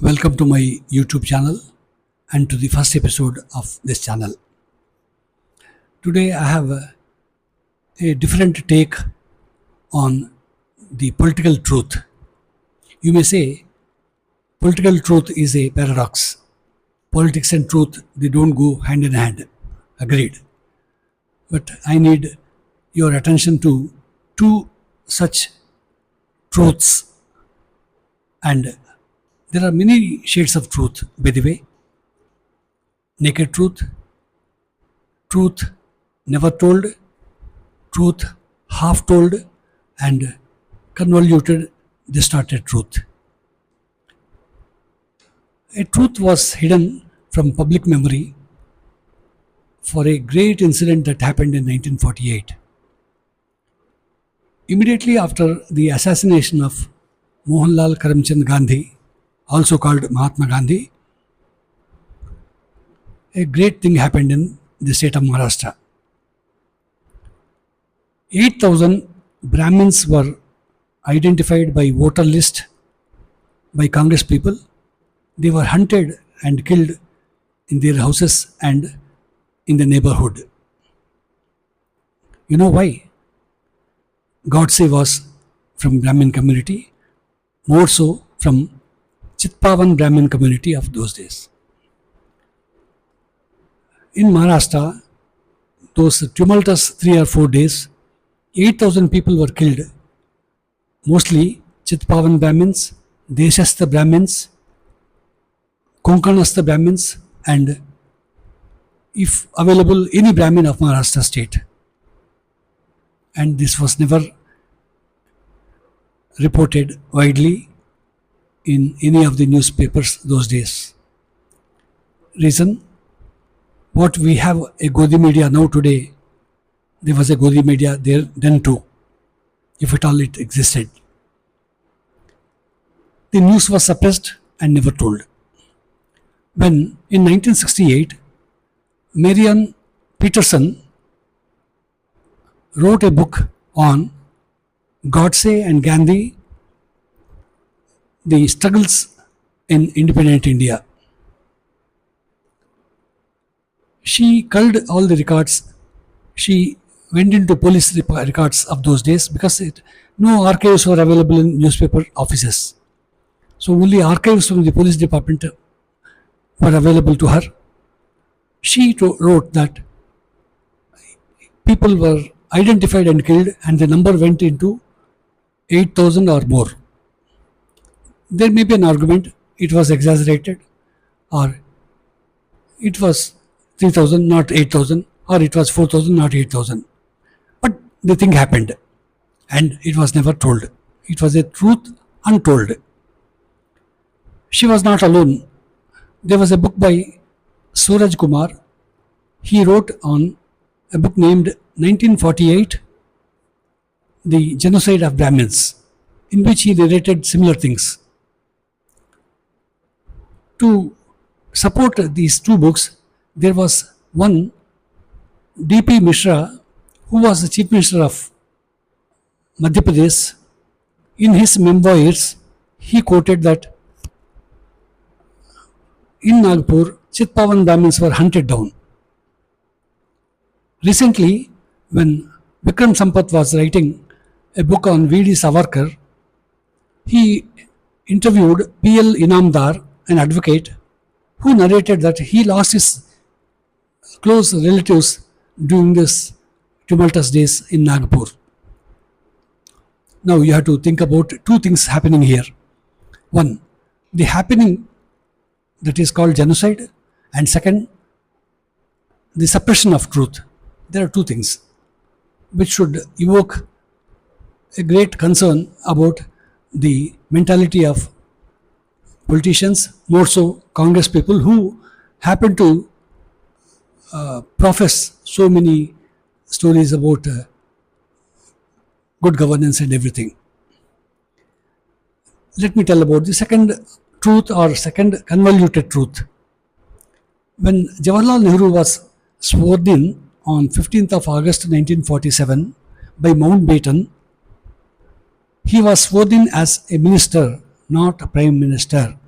Welcome to my YouTube channel and to the first episode of this channel. Today I have a different take on the political truth. You may say political truth is a paradox. Politics and truth, they don't go hand in hand. Agreed. But I need your attention to two such truths, and there are many shades of truth, by the way. Naked truth, truth never told, truth half told, and convoluted, distorted truth. A truth was hidden from public memory for a great incident that happened in 1948. Immediately after the assassination of Mohanlal Karamchand Gandhi, also called Mahatma Gandhi, a great thing happened in the state of Maharashtra. 8,000 Brahmins were identified by voter list by Congress people. They were hunted and killed in their houses and in the neighborhood. You know why? Godse was from Brahmin community, more so from Chitpavan Brahmin community of those days. In Maharashtra, those tumultuous 3 or 4 days, 8,000 people were killed, mostly Chitpavan Brahmins, Deshastha Brahmins, Konkanastha Brahmins, and if available, any Brahmin of Maharashtra state. And this was never reported widely in any of the newspapers those days. Reason? What we have a Godi media now today, there was a Godi media there then too, if at all it existed. The news was suppressed and never told. When in 1968, Marian Peterson wrote a book on Godse and Gandhi, the struggles in independent India. She culled all the records. She went into police records of those days because no archives were available in newspaper offices. So only archives from the police department were available to her. She wrote that people were identified and killed and the number went into 8,000 or more. There may be an argument it was exaggerated, or it was 3,000 not 8,000, or it was 4,000 not 8,000. But the thing happened and it was never told. It was a truth untold. She was not alone. There was a book by Suraj Kumar. He wrote on a book named 1948, The Genocide of Brahmins, in which he narrated similar things. To support these two books, there was one D.P. Mishra, who was the Chief Minister of Madhya Pradesh. In his memoirs, he quoted that in Nagpur, Chitpavan Brahmins were hunted down. Recently, when Vikram Sampath was writing a book on V.D. Savarkar, he interviewed P.L. Inamdar, an advocate, who narrated that he lost his close relatives during this tumultuous days in Nagpur. Now you have to think about two things happening here. One, the happening that is called genocide, and second, the suppression of truth. There are two things which should evoke a great concern about the mentality of politicians, more so Congress people, who happen to profess so many stories about good governance and everything. Let me tell about the second truth or second convoluted truth. When Jawaharlal Nehru was sworn in on 15th of August 1947 by Mountbatten, he was sworn in as a minister, not a prime minister.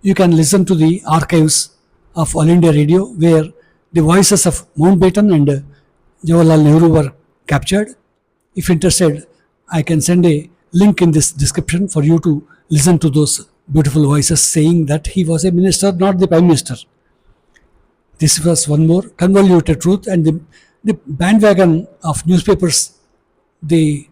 You can listen to the archives of All India Radio, where the voices of Mountbatten and Jawaharlal Nehru were captured. If interested, I can send a link in this description for you to listen to those beautiful voices saying that he was a minister, not the prime minister. This was one more convoluted truth, and the bandwagon of newspapers, the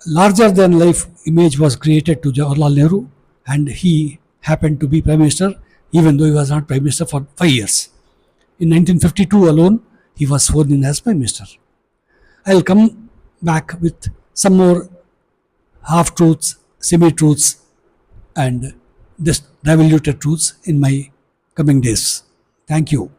larger than life image was created to Jawaharlal Nehru, and he happened to be prime minister even though he was not prime minister for 5 years. In 1952 alone, he was sworn in as prime minister. I'll come back with some more half truths, semi truths, and this diluted truths in my coming days. Thank you.